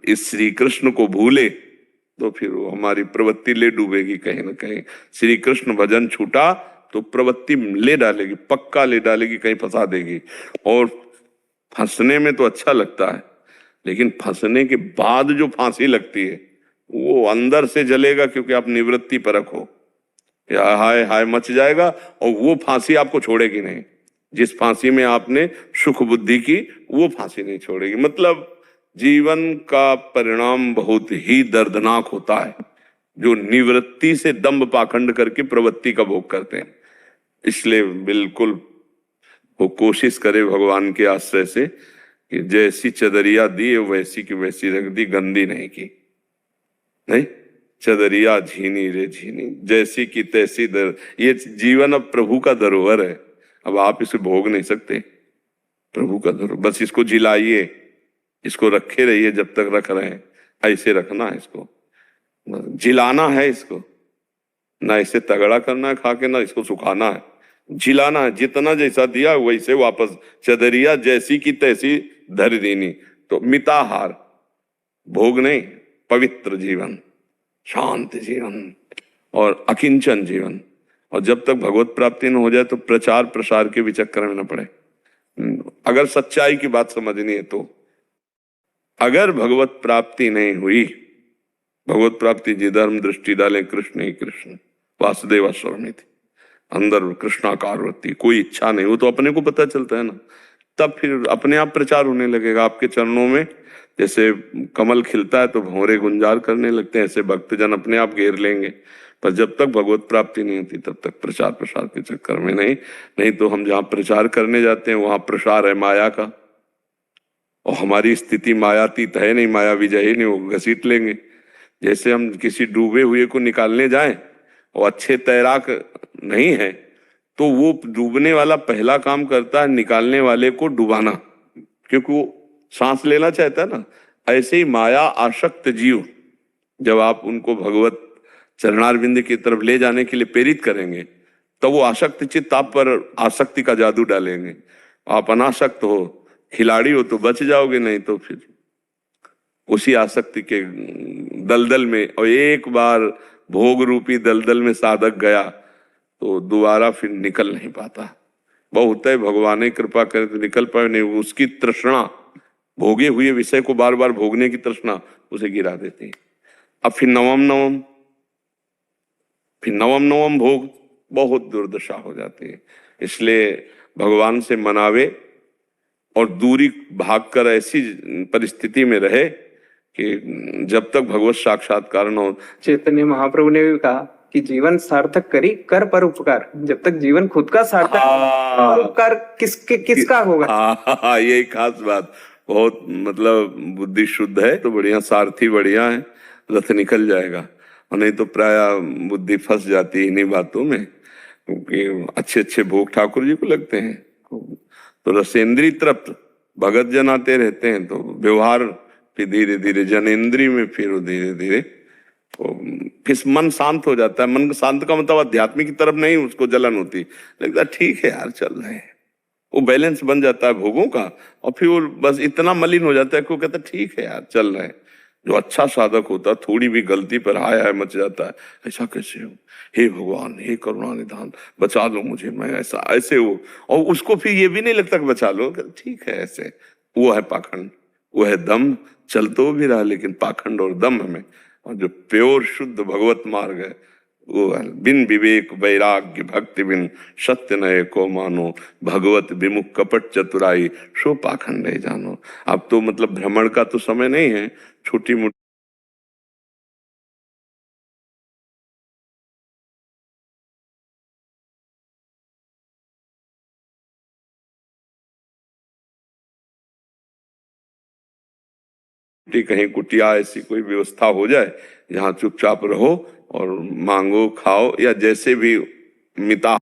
इस श्री कृष्ण को भूले तो फिर वो हमारी प्रवृत्ति ले डूबेगी कहीं ना कहीं। श्री कृष्ण भजन छूटा तो प्रवृत्ति ले डालेगी, पक्का ले डालेगी, कहीं फंसा देगी। और फंसने में तो अच्छा लगता है, लेकिन फंसने के बाद जो फांसी लगती है वो अंदर से जलेगा, क्योंकि आप निवृत्ति परक हो। या हाय हाय मच जाएगा, और वो फांसी आपको छोड़ेगी नहीं। जिस फांसी में आपने सुख बुद्धि की, वो फांसी नहीं छोड़ेगी। मतलब जीवन का परिणाम बहुत ही दर्दनाक होता है जो निवृत्ति से दंभ पाखंड करके प्रवृत्ति का भोग करते हैं। इसलिए बिल्कुल वो कोशिश करे भगवान के आश्रय से कि जैसी चदरिया दी वैसी की वैसी रख दी, गंदी नहीं की। नहीं, चदरिया झीनी रे झीनी, जैसी की तैसी दर। ये जीवन अब प्रभु का धरोहर है, अब आप इसे भोग नहीं सकते। प्रभु का धरोहर, बस इसको झिलाइए, इसको रखे रहिए जब तक रख रहे हैं। ऐसे रखना है इसको, झिलाना है इसको, ना इसे तगड़ा करना है खा के, ना इसको सुखाना है, झिलाना है। जितना जैसा दिया वैसे वापस, चदरिया जैसी की तैसी धर देनी। तो मिताहार, भोग नहीं, पवित्र जीवन, शांत जीवन और अकिंचन जीवन। और जब तक भगवत प्राप्ति न हो जाए तो प्रचार प्रसार के भी चक्कर में न पड़े। अगर सच्चाई की बात समझनी है तो अगर भगवत प्राप्ति नहीं हुई, भगवत प्राप्ति जी धर्म दृष्टि डाले कृष्ण ही कृष्ण वासुदेव स्वरमिति, अंदर कृष्णाकार वृत्ति, कोई इच्छा नहीं, वो तो अपने को पता चलता है ना। तब फिर अपने आप प्रचार होने लगेगा आपके चरणों में। जैसे कमल खिलता है तो भंवरे गुंजार करने लगते हैं, ऐसे भक्तजन अपने आप घेर लेंगे। पर जब तक भगवत प्राप्ति नहीं होती तब तक प्रचार प्रसार के चक्कर में नहीं। नहीं तो हम जहाँ प्रचार करने जाते हैं वहां प्रसार है माया का, और हमारी स्थिति मायातीत है नहीं, माया विजय ही नहीं, वो घसीट लेंगे। जैसे हम किसी डूबे हुए को निकालने जाएं और अच्छे तैराक नहीं है तो वो डूबने वाला पहला काम करता है निकालने वाले को डुबाना, क्योंकि वो सांस लेना चाहता है ना। ऐसे ही माया आसक्त जीव जब आप उनको भगवत चरणारविंद की तरफ ले जाने के लिए प्रेरित करेंगे तो वो आसक्त चित्त आप पर आसक्ति का जादू डालेंगे। आप अनासक्त हो, खिलाड़ी हो तो बच जाओगे, नहीं तो फिर उसी आसक्ति के दलदल में, और एक बार भोग रूपी दलदल में साधक गया तो दोबारा फिर निकल नहीं पाता। बहुत है, भगवान ही कृपा करे तो निकल पाए, नहीं उसकी तृष्णा, भोगे हुए विषय को बार बार भोगने की तृष्णा उसे गिरा देती है। अब फिर नवम भोग, बहुत दुर्दशा हो जाती है। इसलिए भगवान से मनावे और दूरी भागकर ऐसी परिस्थिति में रहे कि जब तक भगवत साक्षात्कार न हो। चैतन्य महाप्रभु ने भी कहा कि जीवन सार्थक करी कर पर उपकार। जब तक जीवन खुद का सार्थक पर उपकार किसका होगा? हाँ, यही खास बात। बहुत मतलब बुद्धि शुद्ध है तो बढ़िया, सारथी बढ़िया है, रथ निकल जाएगा। और नहीं तो प्राय बुद्धि फंस जाती है इन्हीं बातों में, क्योंकि अच्छे अच्छे भोग ठाकुर जी को लगते हैं तो रसेंद्री तृप्त भगत जन आते रहते हैं, तो व्यवहार फिर धीरे धीरे जनेन्द्री में, फिर धीरे धीरे फिर मन शांत हो जाता है। मन शांत का मतलब अध्यात्मिक की तरफ नहीं उसको जलन होती, लगता ठीक है यार चल रहे हैं, वो बैलेंस बन जाता है भोगों का। और फिर वो बस इतना मलिन हो जाता है कि वो कहता ठीक है यार चल रहे हैं। जो अच्छा साधक होता थोड़ी भी गलती पर हाय हाय मच जाता है, ऐसा कैसे हो, हे भगवान हे करुणा निधान बचा लो मुझे, मैं ऐसा ऐसे हो। और उसको फिर ये भी नहीं लगता कि बचा लो, ठीक है ऐसे। वो है पाखंड, वो है दम। चल तो भी रहा लेकिन पाखंड और दम में। और जो प्योर शुद्ध भगवत मार्ग है वो है बिन विवेक वैराग्य भक्ति बिन सत्य नये को मानो, भगवत विमुख कपट चतुराई सो पाखंड है जानो। अब तो मतलब भ्रमण का तो समय नहीं है, छोटी मोटी कहीं कुटिया ऐसी कोई व्यवस्था हो जाए जहाँ चुपचाप रहो और मांगो खाओ, या जैसे भी मिता